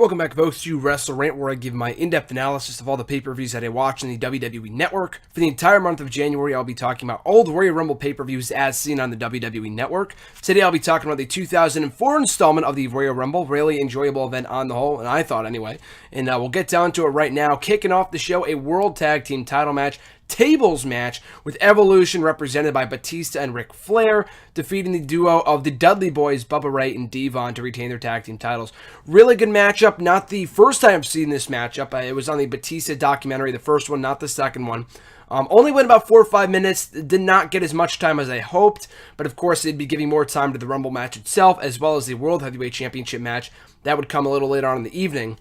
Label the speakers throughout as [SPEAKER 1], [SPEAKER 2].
[SPEAKER 1] Welcome back, folks, to WrestleRant, where I give my in-depth analysis of all the pay-per-views that I watch on the WWE Network. For the entire month of January, I'll be talking about all the Royal Rumble pay-per-views as seen on the WWE Network. Today, I'll be talking about the 2004 installment of the Royal Rumble. Really enjoyable event on the whole, and I thought anyway. And we'll get down to it right now. Kicking off the show, a World Tag Team title match. Tables match with Evolution represented by Batista and Ric Flair, defeating the duo of the Dudley Boyz, Bubba Ray and Devon, to retain their tag team titles. Really good matchup. Not the first time I've seen this matchup. It was on the Batista documentary, the first one, not the second one. Only went about 4 or 5 minutes. Did not get as much time as I hoped, but of course they'd be giving more time to the Rumble match itself, as well as the World Heavyweight Championship match. That would come a little later on in the evening.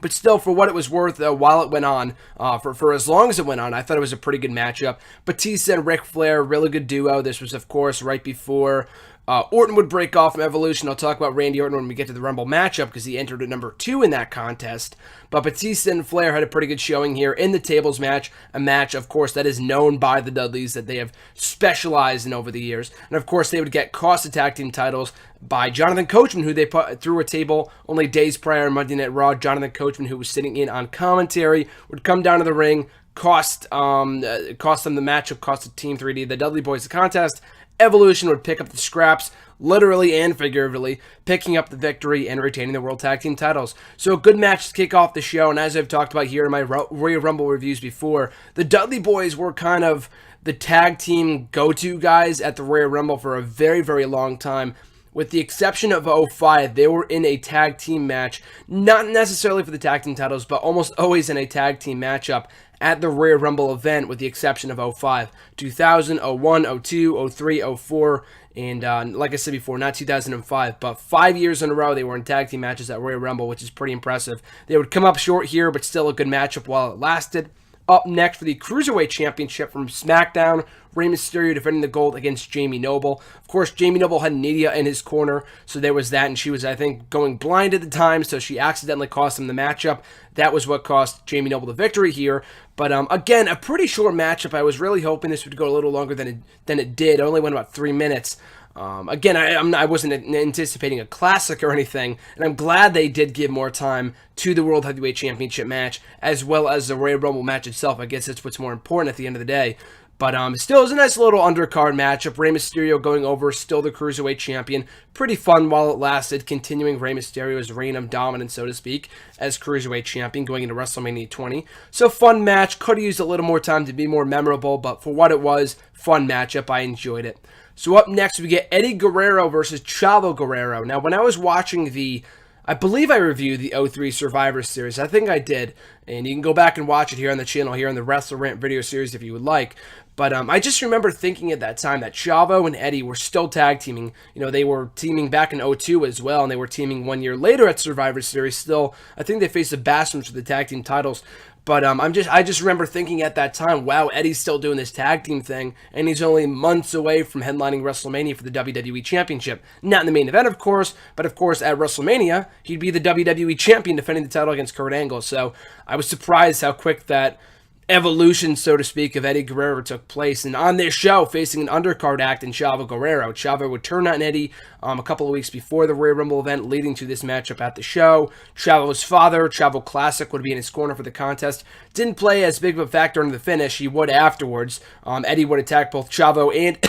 [SPEAKER 1] But still, for what it was worth, while it went on, for as long as it went on, I thought it was a pretty good matchup. Batista and Ric Flair, really good duo. This was, of course, right before Orton would break off from Evolution. I'll talk about Randy Orton when we get to the Rumble matchup because he entered at number 2 in that contest. But Batista and Flair had a pretty good showing here in the tables match, a match, of course, that is known by the Dudleys that they have specialized in over the years. And, of course, they would get cost of tag team titles by Jonathan Coachman, who they put through a table only days prior on Monday Night Raw. Jonathan Coachman, who was sitting in on commentary, would come down to the ring, cost them the matchup, cost the Team 3D, the Dudley Boyz, the contest. Evolution would pick up the scraps, literally and figuratively, picking up the victory and retaining the World Tag Team titles. So a good match to kick off the show, and as I've talked about here in my Royal Rumble reviews before, the Dudley Boyz were kind of the tag team go-to guys at the Royal Rumble for a very, very long time. With the exception of 05, they were in a tag team match, not necessarily for the tag team titles, but almost always in a tag team matchup at the Royal Rumble event, with the exception of 05. 2000, 01, 02, 03, 04, and like I said before, not 2005, but 5 years in a row they were in tag team matches at Royal Rumble, which is pretty impressive. They would come up short here, but still a good matchup while it lasted. Up next for the Cruiserweight Championship from SmackDown, Rey Mysterio defending the gold against Jamie Noble. Of course, Jamie Noble had Nadia in his corner, so there was that, and she was, I think, going blind at the time, so she accidentally cost him the matchup. That was what cost Jamie Noble the victory here. But again, a pretty short matchup. I was really hoping this would go a little longer than it did. It only went about 3 minutes. Again, I wasn't anticipating a classic or anything, and I'm glad they did give more time to the World Heavyweight Championship match, as well as the Royal Rumble match itself. I guess that's what's more important at the end of the day. But still, it was a nice little undercard matchup. Rey Mysterio going over, still the Cruiserweight Champion. Pretty fun while it lasted, continuing Rey Mysterio's reign of dominance, so to speak, as Cruiserweight Champion going into WrestleMania 20. So fun match. Could have used a little more time to be more memorable, but for what it was, fun matchup. I enjoyed it. So up next, we get Eddie Guerrero versus Chavo Guerrero. Now, when I was watching I believe I reviewed the 03 Survivor Series. I think I did. And you can go back and watch it here on the channel, here on the WrestleRant video series if you would like. But I just remember thinking at that time that Chavo and Eddie were still tag teaming. You know, they were teaming back in 02 as well, and they were teaming 1 year later at Survivor Series still. I think they faced the Bastards for the tag team titles. But I just remember thinking at that time, wow, Eddie's still doing this tag team thing, and he's only months away from headlining WrestleMania for the WWE Championship. Not in the main event, of course, but of course at WrestleMania, he'd be the WWE Champion defending the title against Kurt Angle. So I was surprised how quick that evolution, so to speak, of Eddie Guerrero took place. And on this show, facing an undercard act in Chavo Guerrero, Chavo would turn on Eddie a couple of weeks before the Royal Rumble event, leading to this matchup at the show. Chavo's father, Chavo Classic, would be in his corner for the contest. Didn't play as big of a factor in the finish. He would afterwards. Eddie would attack both Chavo and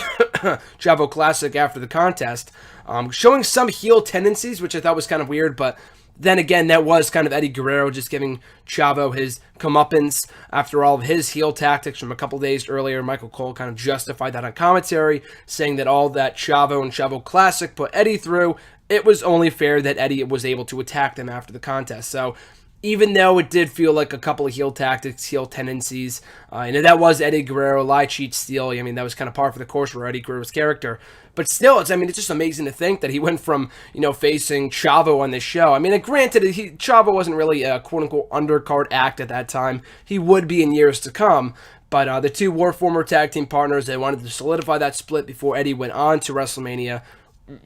[SPEAKER 1] Chavo Classic after the contest, showing some heel tendencies, which I thought was kind of weird, but then again, that was kind of Eddie Guerrero just giving Chavo his comeuppance after all of his heel tactics from a couple days earlier. Michael Cole kind of justified that on commentary, saying that all that Chavo and Chavo Classic put Eddie through, it was only fair that Eddie was able to attack them after the contest. So even though it did feel like a couple of heel tactics, heel tendencies, that was Eddie Guerrero, lie, cheat, steal. I mean, that was kind of par for the course for Eddie Guerrero's character. But still, it's just amazing to think that he went from, facing Chavo on this show. I mean, granted, Chavo wasn't really a quote-unquote undercard act at that time. He would be in years to come. But the two were former tag team partners. They wanted to solidify that split before Eddie went on to WrestleMania.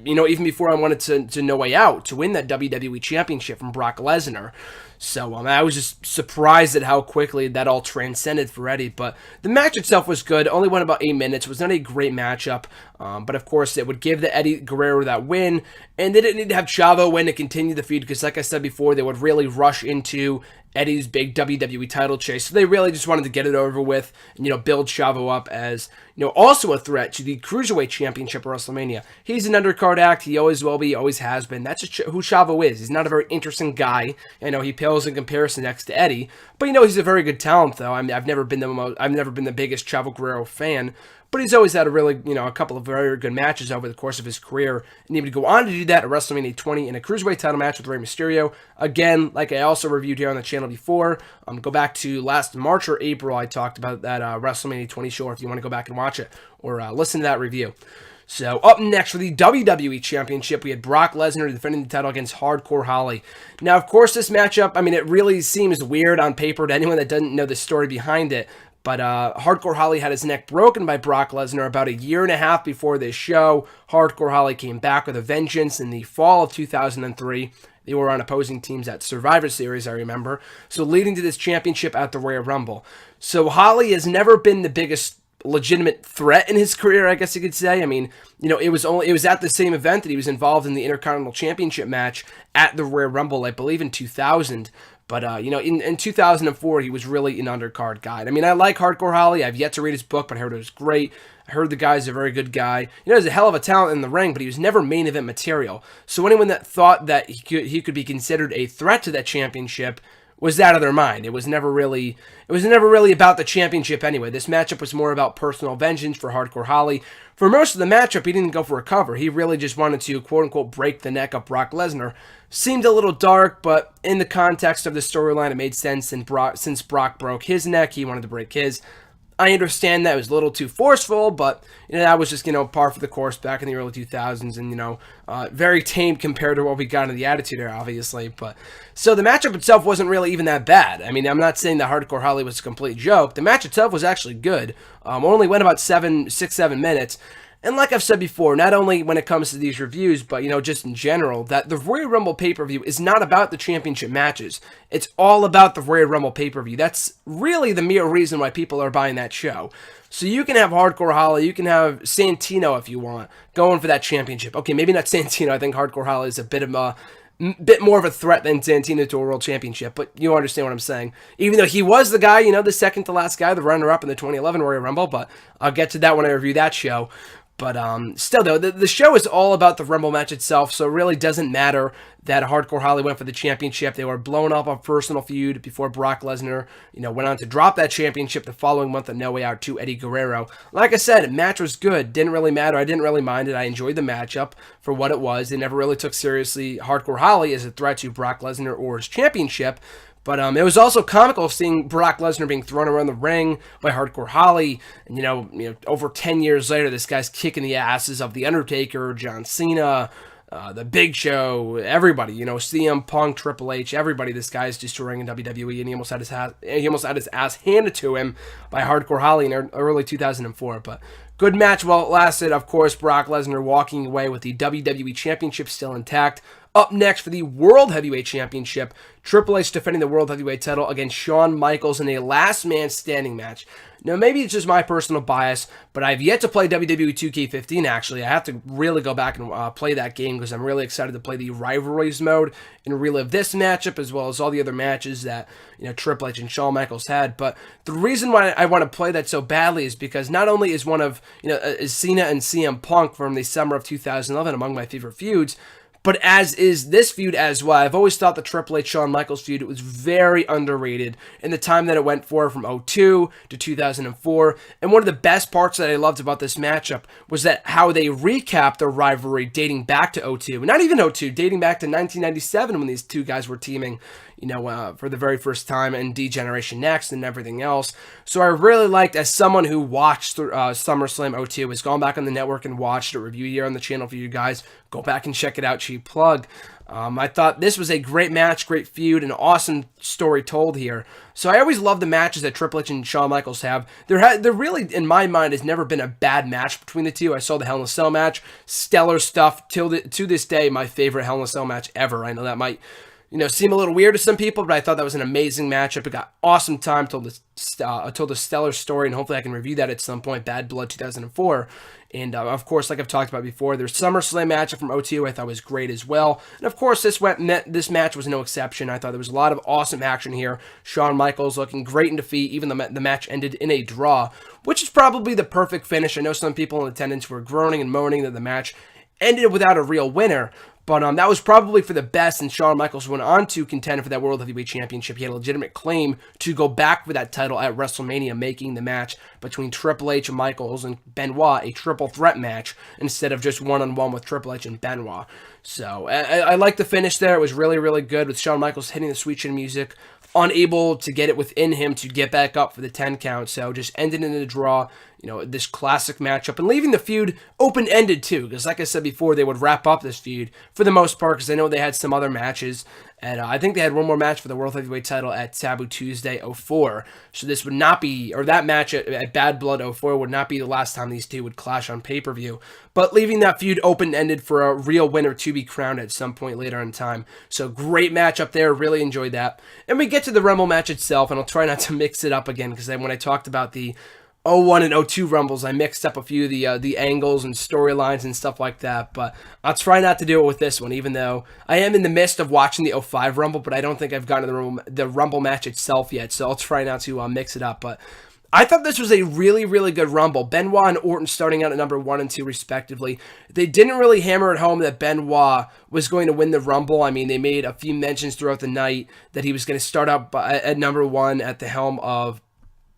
[SPEAKER 1] Even before I wanted to No Way Out to win that WWE Championship from Brock Lesnar. So I was just surprised at how quickly that all transcended for Eddie. But the match itself was good. Only went about 8 minutes. It was not a great matchup. But of course, it would give the Eddie Guerrero that win, and they didn't need to have Chavo win to continue the feud because, like I said before, they would really rush into Eddie's big WWE title chase. So they really just wanted to get it over with and, build Chavo up as, also a threat to the Cruiserweight Championship at WrestleMania. He's an undercard act. He always will be, always has been. That's who Chavo is. He's not a very interesting guy. I know he pales in comparison next to Eddie, but he's a very good talent, though. I've never been the biggest Chavo Guerrero fan. But he's always had a couple of very good matches over the course of his career. And he would go on to do that at WrestleMania 20 in a Cruiserweight title match with Rey Mysterio. Again, like I also reviewed here on the channel before, go back to last March or April, I talked about that WrestleMania 20 show if you want to go back and watch it or listen to that review. So up next for the WWE Championship, we had Brock Lesnar defending the title against Hardcore Holly. Now, of course, this matchup, it really seems weird on paper to anyone that doesn't know the story behind it. But Hardcore Holly had his neck broken by Brock Lesnar about a year and a half before this show. Hardcore Holly came back with a vengeance in the fall of 2003. They were on opposing teams at Survivor Series, I remember. So leading to this championship at the Royal Rumble. So Holly has never been the biggest legitimate threat in his career, I guess you could say. It was at the same event that he was involved in the Intercontinental Championship match at the Royal Rumble, I believe in 2000. But, in 2004, he was really an undercard guy. I like Hardcore Holly. I've yet to read his book, but I heard it was great. I heard the guy's a very good guy. He's a hell of a talent in the ring, but he was never main event material. So anyone that thought that he could be considered a threat to that championship was out of their mind. It was never really about the championship anyway. This matchup was more about personal vengeance for Hardcore Holly. For most of the matchup, he didn't go for a cover. He really just wanted to, quote-unquote, break the neck of Brock Lesnar. Seemed a little dark, but in the context of the storyline, it made sense. And since Brock broke his neck, he wanted to break his. I understand that it was a little too forceful, but that was just par for the course back in the early 2000s, and very tame compared to what we got in the Attitude Era, obviously. But so the matchup itself wasn't really even that bad. I'm not saying that Hardcore Holly was a complete joke. The match itself was actually good. Only went about 6-7 minutes. And like I've said before, not only when it comes to these reviews, but, just in general, that the Royal Rumble pay-per-view is not about the championship matches. It's all about the Royal Rumble pay-per-view. That's really the mere reason why people are buying that show. So you can have Hardcore Holly, you can have Santino if you want, going for that championship. Okay, maybe not Santino. I think Hardcore Holly is a bit more of a threat than Santino to a world championship, but you understand what I'm saying. Even though he was the guy, the second to last guy, the runner-up in the 2011 Royal Rumble, but I'll get to that when I review that show. But still, though, the show is all about the Rumble match itself, so it really doesn't matter that Hardcore Holly went for the championship. They were blown up a personal feud before Brock Lesnar, went on to drop that championship the following month at No Way Out to Eddie Guerrero. Like I said, the match was good. Didn't really matter. I didn't really mind it. I enjoyed the matchup for what it was. They never really took seriously Hardcore Holly as a threat to Brock Lesnar or his championship. But it was also comical seeing Brock Lesnar being thrown around the ring by Hardcore Holly. And, over 10 years later, this guy's kicking the asses of The Undertaker, John Cena, The Big Show, everybody. CM Punk, Triple H, everybody. This guy's destroying in WWE, and he almost had his ass handed to him by Hardcore Holly in early 2004. But good match while it lasted. Of course, Brock Lesnar walking away with the WWE Championship still intact. Up next for the World Heavyweight Championship, Triple H defending the World Heavyweight title against Shawn Michaels in a last man standing match. Now, maybe it's just my personal bias, but I've yet to play WWE 2K15, actually. I have to really go back and play that game because I'm really excited to play the Rivalries mode and relive this matchup as well as all the other matches that, Triple H and Shawn Michaels had. But the reason why I want to play that so badly is because not only is one of, is Cena and CM Punk from the summer of 2011 among my favorite feuds, but as is this feud as well. I've always thought the Triple H Shawn Michaels feud was very underrated in the time that it went for from 2002 to 2004. And one of the best parts that I loved about this matchup was that how they recapped the rivalry dating back to 2002. Not even 2002, dating back to 1997 when these two guys were teaming, for the very first time in D-Generation Next and everything else. So I really liked, as someone who watched SummerSlam 2002, has gone back on the network and watched a review here on the channel for you guys. Go back and check it out, cheap plug. I thought this was a great match, great feud, an awesome story told here. So I always love the matches that Triple H and Shawn Michaels have. There really, in my mind, has never been a bad match between the two. I saw the Hell in a Cell match, stellar stuff. To this day, my favorite Hell in a Cell match ever. I know that might seem a little weird to some people, but I thought that was an amazing matchup. It got awesome time, told a stellar story, and hopefully I can review that at some point. Bad Blood 2004. And of course, like I've talked about before, there's SummerSlam matchup from OTU I thought was great as well. And of course, this match was no exception. I thought there was a lot of awesome action here. Shawn Michaels looking great in defeat. Even the match ended in a draw, which is probably the perfect finish. I know some people in attendance were groaning and moaning that the match ended without a real winner. But that was probably for the best, and Shawn Michaels went on to contend for that World Heavyweight Championship. He had a legitimate claim to go back for that title at WrestleMania, making the match between Triple H, Michaels, and Benoit a triple threat match instead of just one-on-one with Triple H and Benoit. So I like the finish there. It was really, really good with Shawn Michaels hitting the Sweet Chin music, unable to get it within him to get back up for the 10 count. So just ended in a draw. This classic matchup, and leaving the feud open-ended too, because like I said before, they would wrap up this feud for the most part, because I know they had some other matches, and I think they had one more match for the World Heavyweight title at Taboo Tuesday 04, so this would not be, or that match at Bad Blood 04 would not be the last time these two would clash on pay-per-view, but leaving that feud open-ended for a real winner to be crowned at some point later in time. So great match up there, really enjoyed that. And we get to the Rumble match itself, and I'll try not to mix it up again, because then when I talked about the 01 and 02 Rumbles, I mixed up a few of the angles and storylines and stuff like that, but I'll try not to do it with this one, even though I am in the midst of watching the 05 Rumble, but I don't think I've gotten to the Rumble match itself yet, so I'll try not to mix it up. But I thought this was a really, really good Rumble. Benoit and Orton starting out at number 1 and 2 respectively. They didn't really hammer it home that Benoit was going to win the Rumble. I mean, they made a few mentions throughout the night that he was going to start out at number 1 at the helm of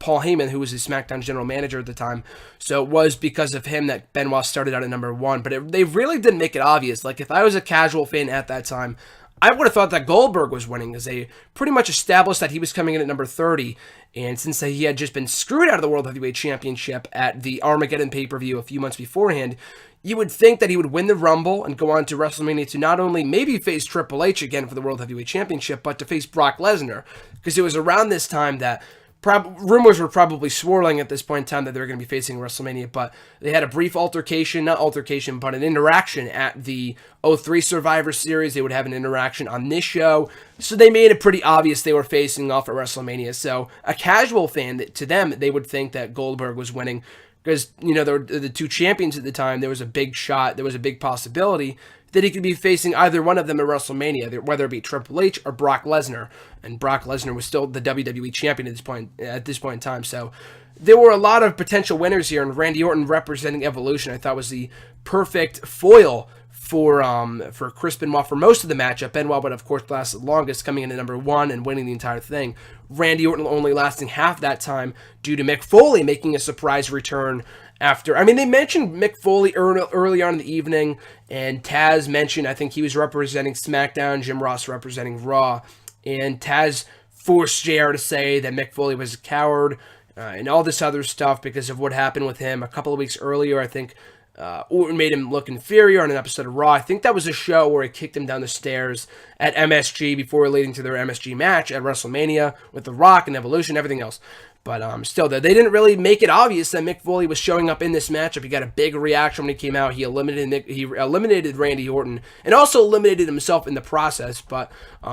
[SPEAKER 1] Paul Heyman, who was his SmackDown general manager at the time. So it was because of him that Benoit started out at number 1. But they really didn't make it obvious. Like, if I was a casual fan at that time, I would have thought that Goldberg was winning, as they pretty much established that he was coming in at number 30. And since he had just been screwed out of the World Heavyweight Championship at the Armageddon pay-per-view a few months beforehand, you would think that he would win the Rumble and go on to WrestleMania to not only maybe face Triple H again for the World Heavyweight Championship, but to face Brock Lesnar. Because it was around this time that rumors were probably swirling at this point in time that they were going to be facing WrestleMania, but they had a brief not altercation, but an interaction at the 03 Survivor Series. They would have an interaction on this show, so they made it pretty obvious they were facing off at WrestleMania. So a casual fan, to them, they would think that Goldberg was winning, because, they were the two champions at the time. There was a big shot, there was a big possibility that he could be facing either one of them at WrestleMania, whether it be Triple H or Brock Lesnar. And Brock Lesnar was still the WWE champion at this point in time. So there were a lot of potential winners here, and Randy Orton representing Evolution I thought was the perfect foil for Chris Benoit for most of the matchup. Benoit would, of course, last the longest, coming in at number 1 and winning the entire thing. Randy Orton only lasting half that time due to Mick Foley making a surprise return after. I mean, they mentioned Mick Foley early on in the evening, and Taz mentioned, I think he was representing SmackDown, Jim Ross representing Raw, and Taz forced JR to say that Mick Foley was a coward, and all this other stuff because of what happened with him a couple of weeks earlier. I think Orton made him look inferior on an episode of Raw. I think that was a show where he kicked him down the stairs at MSG before leading to their MSG match at WrestleMania with The Rock and Evolution and everything else. But still, they didn't really make it obvious that Mick Foley was showing up in this matchup. He got a big reaction when he came out. He eliminated Randy Orton and also eliminated himself in the process. But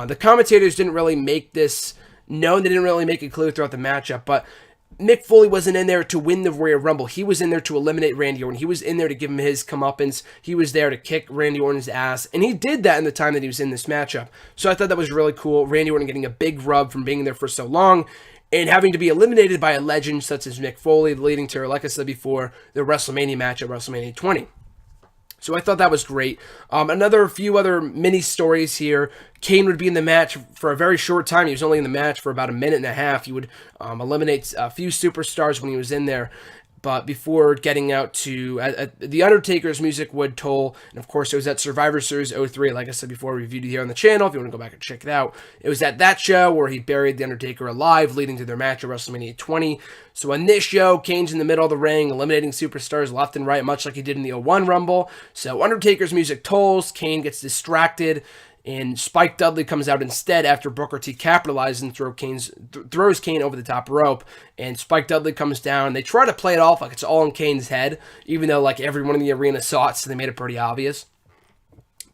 [SPEAKER 1] the commentators didn't really make this known. They didn't really make it clear throughout the matchup. But Mick Foley wasn't in there to win the Royal Rumble. He was in there to eliminate Randy Orton. He was in there to give him his comeuppance. He was there to kick Randy Orton's ass. And he did that in the time that he was in this matchup. So I thought that was really cool. Randy Orton getting a big rub from being there for so long and having to be eliminated by a legend such as Mick Foley, leading to, like I said before, the WrestleMania match at WrestleMania 20. So I thought that was great. Another few other mini stories here. Kane would be in the match for a very short time. He was only in the match for about a minute and a half. He would eliminate a few superstars when he was in there. But before getting out to The Undertaker's music would toll. And of course, it was at Survivor Series 03. Like I said before, we reviewed it here on the channel. If you want to go back and check it out. It was at that show where he buried The Undertaker alive, leading to their match at WrestleMania 20. So on this show, Kane's in the middle of the ring, eliminating superstars left and right, much like he did in the 01 Rumble. So Undertaker's music tolls. Kane gets distracted. And Spike Dudley comes out instead after Booker T capitalizes and throws Kane over the top rope. And Spike Dudley comes down. They try to play it off like it's all in Kane's head, even though like everyone in the arena saw it, so they made it pretty obvious.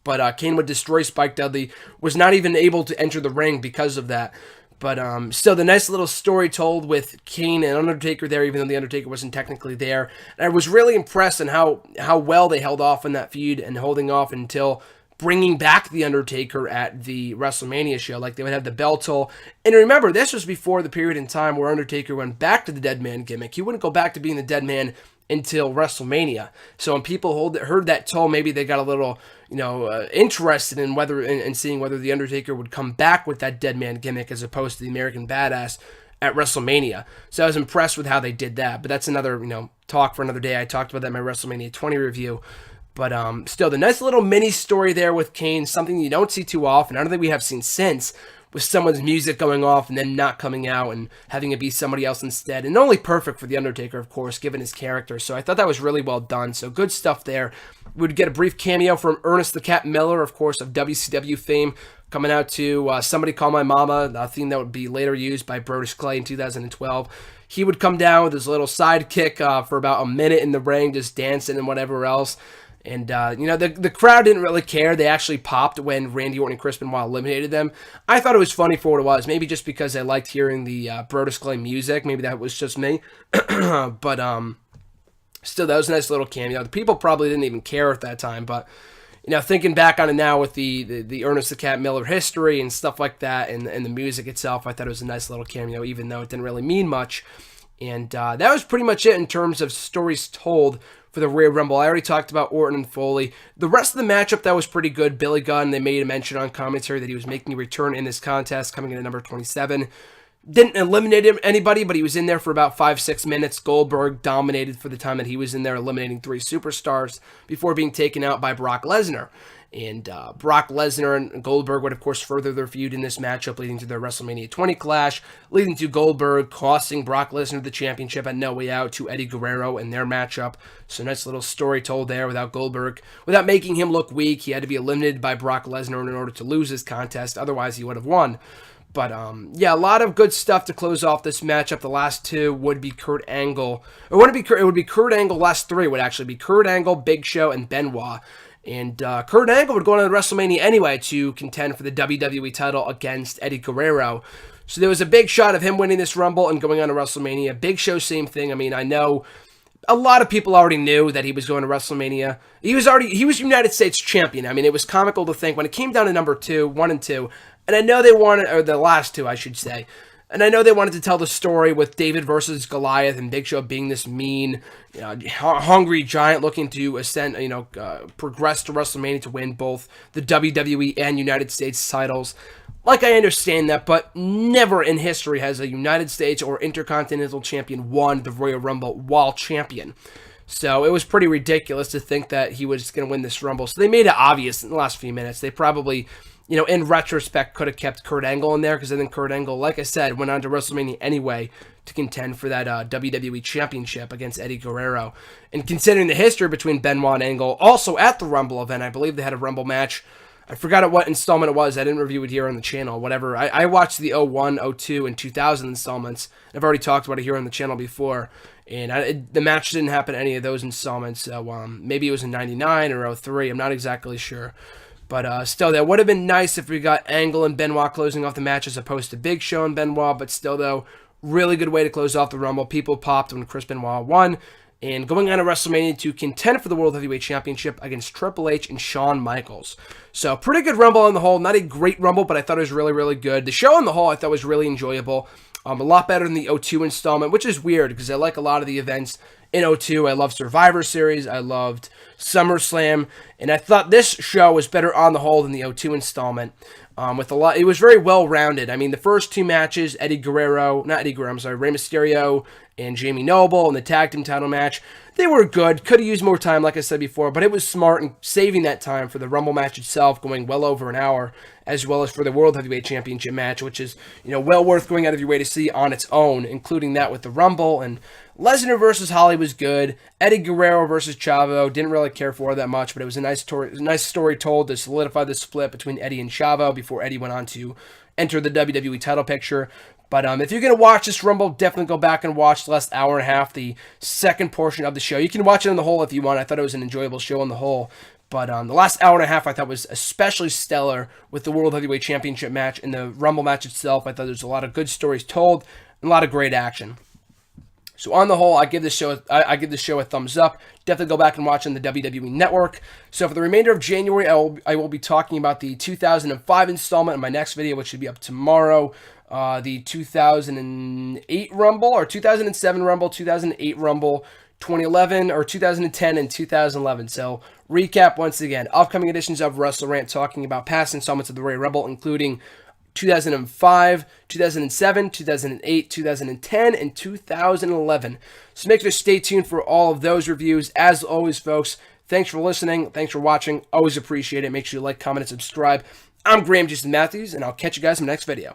[SPEAKER 1] But Kane would destroy Spike Dudley, was not even able to enter the ring because of that. But still, the nice little story told with Kane and Undertaker there, even though the Undertaker wasn't technically there. And I was really impressed in how well they held off in that feud and holding off until bringing back the Undertaker at the WrestleMania show. Like, they would have the bell toll. And remember, this was before the period in time where Undertaker went back to the dead man gimmick. He wouldn't go back to being the dead man until WrestleMania. So when people heard that toll, maybe they got a little, interested in in seeing whether the Undertaker would come back with that dead man gimmick as opposed to the American Badass at WrestleMania. So I was impressed with how they did that. But that's another, talk for another day. I talked about that in my WrestleMania 20 review. But still, the nice little mini story there with Kane, something you don't see too often. I don't think we have seen since, with someone's music going off and then not coming out and having it be somebody else instead. And only perfect for The Undertaker, of course, given his character. So I thought that was really well done. So good stuff there. We would get a brief cameo from Ernest the Cat Miller, of course, of WCW fame, coming out to Somebody Call My Mama, a theme that would be later used by Brodus Clay in 2012. He would come down with his little sidekick for about a minute in the ring, just dancing and whatever else. And, the crowd didn't really care. They actually popped when Randy Orton and Chris Benoit eliminated them. I thought it was funny for what it was. Maybe just because I liked hearing the Brodus Clay music. Maybe that was just me. But still, that was a nice little cameo. The people probably didn't even care at that time. But, thinking back on it now with the Ernest the Cat Miller history and stuff like that and the music itself, I thought it was a nice little cameo, even though it didn't really mean much. And that was pretty much it in terms of stories told for the Royal Rumble. I already talked about Orton and Foley. The rest of the matchup, that was pretty good. Billy Gunn, they made a mention on commentary that he was making a return in this contest, coming in at number 27. Didn't eliminate anybody, but he was in there for about 5-6 minutes. Goldberg dominated for the time that he was in there, eliminating 3 superstars before being taken out by Brock Lesnar. And Brock Lesnar and Goldberg would, of course, further their feud in this matchup, leading to their WrestleMania 20 clash, leading to Goldberg costing Brock Lesnar the championship at No Way Out to Eddie Guerrero in their matchup. So nice little story told there without Goldberg. Without making him look weak, he had to be eliminated by Brock Lesnar in order to lose his contest. Otherwise, he would have won. But, a lot of good stuff to close off this matchup. The last two would be Kurt Angle. It would be Kurt Angle. Last three would actually be Kurt Angle, Big Show, and Benoit. And Kurt Angle would go on to WrestleMania anyway to contend for the WWE title against Eddie Guerrero. So there was a big shot of him winning this Rumble and going on to WrestleMania. Big Show, same thing. I mean, I know a lot of people already knew that he was going to WrestleMania. He was United States champion. I mean, it was comical to think when it came down to number 1 and 2, and I know they wanted, or the last two, I should say. And I know they wanted to tell the story with David versus Goliath and Big Show being this mean, hungry giant looking to ascend, progress to WrestleMania to win both the WWE and United States titles. Like, I understand that, but never in history has a United States or Intercontinental Champion won the Royal Rumble while champion. So it was pretty ridiculous to think that he was going to win this Rumble. So they made it obvious in the last few minutes. They probably, in retrospect, could have kept Kurt Angle in there, because I think Kurt Angle, like I said, went on to WrestleMania anyway to contend for that WWE Championship against Eddie Guerrero. And considering the history between Benoit and Angle, also at the Rumble event, I believe they had a Rumble match. I forgot what installment it was. I didn't review it here on the channel. Whatever. I watched the 01, 02, and 2000 installments. I've already talked about it here on the channel before. And the match didn't happen in any of those installments. So maybe it was in 99 or 03. I'm not exactly sure. But still, that would have been nice if we got Angle and Benoit closing off the match as opposed to Big Show and Benoit. But still, though, really good way to close off the Rumble. People popped when Chris Benoit won. And going on to WrestleMania to contend for the World Heavyweight Championship against Triple H and Shawn Michaels. So, pretty good Rumble on the whole. Not a great Rumble, but I thought it was really, really good. The show on the whole I thought was really enjoyable. A lot better than the 02 installment, which is weird because I like a lot of the events in 02. I loved Survivor Series. I loved SummerSlam. And I thought this show was better on the whole than the 02 installment. It was very well-rounded. I mean, the first two matches, Rey Mysterio and Jamie Noble, and the tag team title match, they were good. Could have used more time, like I said before, but it was smart in saving that time for the Rumble match itself, going well over an hour, as well as for the World Heavyweight Championship match, which is, well worth going out of your way to see on its own, including that with the Rumble. And Lesnar versus Holly was good. Eddie Guerrero versus Chavo, didn't really care for that much, but it was a nice story told to solidify the split between Eddie and Chavo before Eddie went on to enter the WWE title picture. But if you're going to watch this Rumble, definitely go back and watch the last hour and a half, the second portion of the show. You can watch it on the whole if you want. I thought it was an enjoyable show on the whole. But the last hour and a half I thought was especially stellar with the World Heavyweight Championship match and the Rumble match itself. I thought there's a lot of good stories told and a lot of great action. So on the whole, I give this show a thumbs up. Definitely go back and watch on the WWE Network. So for the remainder of January, I will be talking about the 2005 installment in my next video, which should be up tomorrow. The 2008 Rumble, or 2007 Rumble, 2008 Rumble, 2011, or 2010 and 2011. So recap once again, upcoming editions of WrestleRant talking about past installments of the Royal Rumble, including 2005, 2007, 2008, 2010, and 2011. So make sure to stay tuned for all of those reviews. As always, folks, thanks for listening. Thanks for watching. Always appreciate it. Make sure you like, comment, and subscribe. I'm Graham Jason Matthews, and I'll catch you guys in the next video.